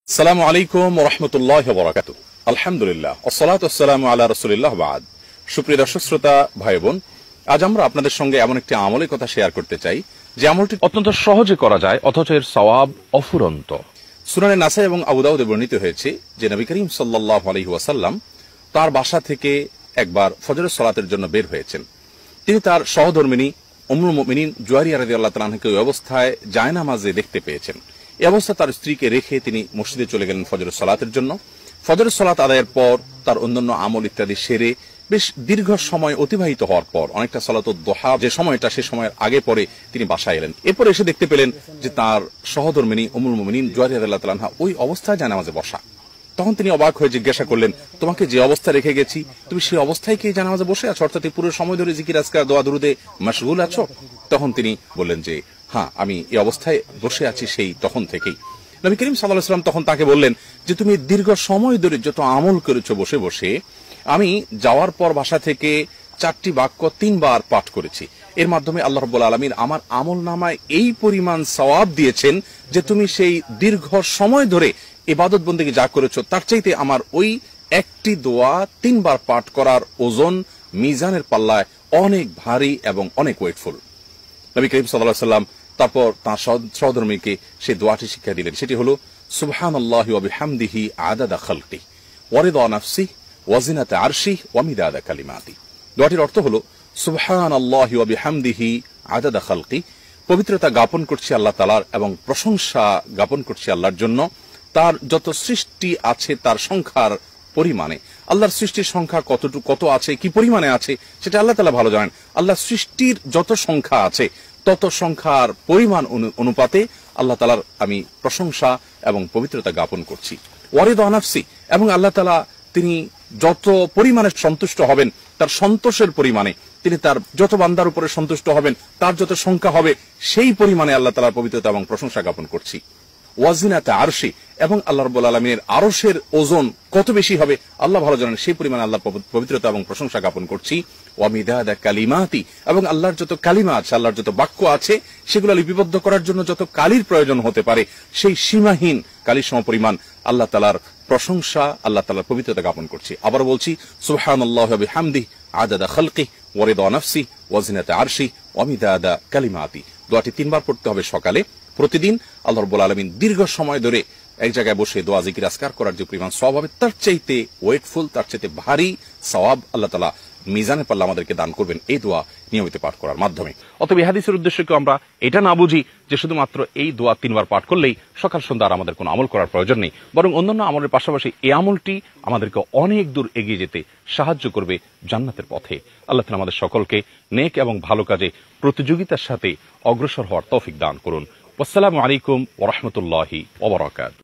আসসালামু আলাইকুম ওয়া রাহমাতুল্লাহি ওয়া বারাকাতুহু। আলহামদুলিল্লাহ ওয়াসসালাতু ওয়াসসালামু আলা রাসূলিল্লাহ বাদ। সুপ্রিয় দর্শক শ্রোতা ভাই বোন, আজ আমরা আপনাদের সঙ্গে এমন একটি আমলের কথা শেয়ার করতে চাই যে আমলটি অত্যন্ত সহজে করা যায়, অথচ এর সওয়াব অফুরন্ত। সুনানে নাসাই এবং আবু দাউদে বর্ণিত হয়েছে যে নবী করিম সাল্লাল্লাহু আলাইহি ওয়াসাল্লাম তার বাসা থেকে একবার ফজরের সালাতের জন্য বের হয়েছেন। তিনি তার সহধর্মিণী উম্মুল মুমিনিন জুয়ারিয়া রাদিয়াল্লাহু তাআলা আনহাকে ওই অবস্থায় জায়নামাজে দেখতে পেয়েছেন। এই অবস্থা তার স্ত্রীকে রেখে তিনি মসজিদে চলে গেলেন ফজরের সালাতের জন্য। ফজরের সালাত আদায়ের পর তার অন্যান্য আমল ইত্যাদি সেরে বেশ দীর্ঘ সময় অতিবাহিত হওয়ার পর, অনেকটা সালাতুদ দুহা যে সময়টা, সে সময়ের আগে পরে তিনি বাসায় এলেন। এরপর এসে দেখতে পেলেন যে তার সহধর্মিণী উম্মুল মুমিনিন জুয়ারিয়া রাদিয়াল্লাহু তাআলা আনহা ওই অবস্থায় জায়নামাজে বসা। তখন তিনি অবাক হয়ে জিজ্ঞাসা করলেন, তোমাকে যে অবস্থায় রেখে গেছি তুমি সেই অবস্থায় কি জানামাজে বসে আছো, অর্থাৎ পুরো সময় ধরে জিকির আজকার দোয়া দুরুদে মাশগুল আছো? তখন তিনি বললেন যে হ্যাঁ, আমি এই অবস্থায় বসে আছি সেই তখন থেকেই। নবী করিম সাল্লাল্লাহু আলাইহি ওয়াসাল্লাম তখন তাকে বললেন যে তুমি দীর্ঘ সময় ধরে যত আমল করেছো বসে বসে, আমি যাওয়ার পর বাসা থেকে 4টি বাক্য 3 বার পাঠ করেছি। এর মাধ্যমে আল্লাহ রাব্বুল আলামিন আমার আমল নামায় এই পরিমাণ সওয়াব দিয়েছেন যে তুমি সেই দীর্ঘ সময় ধরে ইবাদত বন্দেগী যা করেছো তার চাইতে আমার ওই একটি দোয়া 3 বার পাঠ করার ওজন মিজানের পাল্লায় অনেক ভারী এবং অনেক ওয়েটফুল। নবী করিম সাল্লাল্লাহু আলাইহি ওয়াসাল্লাম তারপর তাঁর সহধর্মীকে সেই দোয়াটি শিক্ষা দিলেন। সেটি হলো সুবহানাল্লাহি ওয়া বিহামদিহি আদাদা খালকি ওয়া রিদা নাফসি ওয়া জিনাতা আরশি ওয়া মিদাদা কালিমাতি। দোয়াটির অর্থ হলো সুবহানাল্লাহি ওয়া বিহামদিহি আদাদা খালকি, পবিত্রতা জ্ঞাপন করছি আল্লাহ তাআলার এবং প্রশংসা জ্ঞাপন করছি আল্লাহর জন্য তার যত সৃষ্টি আছে তার সংখ্যার পরিমাণে। আল্লাহর সৃষ্টির সংখ্যা কত আছে, কি পরিমাণে আছে সেটা আল্লাহ তাআলা ভালো জানেন। আল্লাহ সৃষ্টির যত সংখ্যা আছে তত সংখ্যার পরিমাণ অনুপাতে আল্লাহ তাআলার আমি প্রশংসা এবং পবিত্রতা জ্ঞাপন করছি। ওয়ারিদা নাফসি, এবং আল্লাহ তাআলা তিনি যত পরিমাণে সন্তুষ্ট হবেন তার সন্তোষের পরিমাণে, তিনি তার যত বান্দার উপরে সন্তুষ্ট হবেন তার যত সংখ্যা হবে সেই পরিমাণে আল্লাহ তাআলার পবিত্রতা এবং প্রশংসা জ্ঞাপন করছি। ওয়াজিনাতে আরশি, এবং আল্লাহ রাব্বুল আলামিনের আরশের ওজন কত বেশি হবে আল্লাহ ভালো জানেন, সেই পরিমাণে আল্লাহর পবিত্রতা এবং প্রশংসা জ্ঞাপন করছি। ওয়া মিদাদা কালিমাতি, এবং আল্লাহর যত কালিমা আছে, আল্লাহর যত বাক্য আছে সেগুলো লিপিবদ্ধ করার জন্য যত কালির প্রয়োজন হতে পারে সেই সীমাহীন কালির সমপরিমাণ আল্লাহ তাআলার প্রশংসা, আল্লাহ তাআলার পবিত্রতা জ্ঞাপন করছি। আবার বলছি সুবহানাল্লাহি ওয়া বিহামদিহি আদাদা খালকি ওয়া রিদা নাফসি ওয়া জিনাতা আরশি ওয়া মিদাদা কালিমাতি। দোয়াটি 3 বার পড়তে হবে সকালে প্রতিদিন। আল্লাহ রাব্বুল আলামিন দীর্ঘ সময় ধরে এক জায়গায় বসে দোয়া জিকির আজকার করার যে পরিমাণ সওয়াব হবে তার চাইতে ওয়েটফুল, তার চাইতে ভারী সওয়াব আল্লাহ তাআলা মিজানে পাল্লা আমাদেরকে দান করবেন এই দোয়া নিয়মিত পাঠ করার মাধ্যমে। অতএব এই হাদিসের উদ্দেশ্য কি আমরা এটা না বুঝি যে শুধুমাত্র এই দোয়া 3 বার পাঠ করলেই সকাল সন্ধ্যা আর আমাদের কোনো আমল করার প্রয়োজন নেই, বরং অন্যান্য আমলের পাশাপাশি এই আমলটি আমাদেরকে অনেক দূর এগিয়ে যেতে সাহায্য করবে জান্নাতের পথে। আল্লাহ তাআলা আমাদের সকলকে নেক এবং ভালো কাজে প্রতিযোগিতার সাথে অগ্রসর হওয়ার তৌফিক দান করুন। আসসালামু আলাইকুম ওয়া রাহমাতুল্লাহি ওয়া বারাকাতুহু।